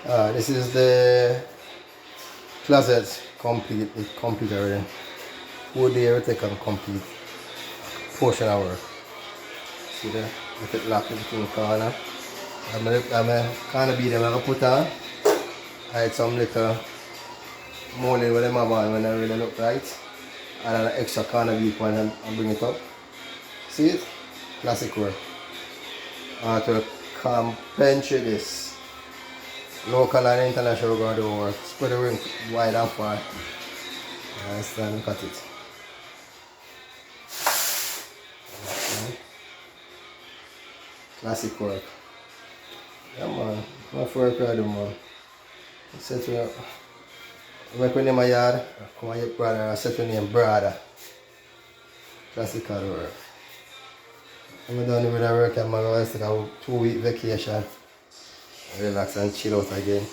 This is the closet complete. It's complete already. 4 day we take on complete portion of work. See there? Let it lock in the corner. I'm gonna be them I put on. I had some little molding with them have on when I really look right. And an extra corner beat one and bring it up. See it? Classic work. To carpentry this. Local and international we're going to do work. Spread the ring wide and far. Understand? Look at it. Okay. Classic work. Yeah man, enough work I do man. I set you up. When I in my yard, come and get brother, I set your name brother. Classical work. I'm done with the work, I'm going to take a 2 week vacation. Relax and chill out again.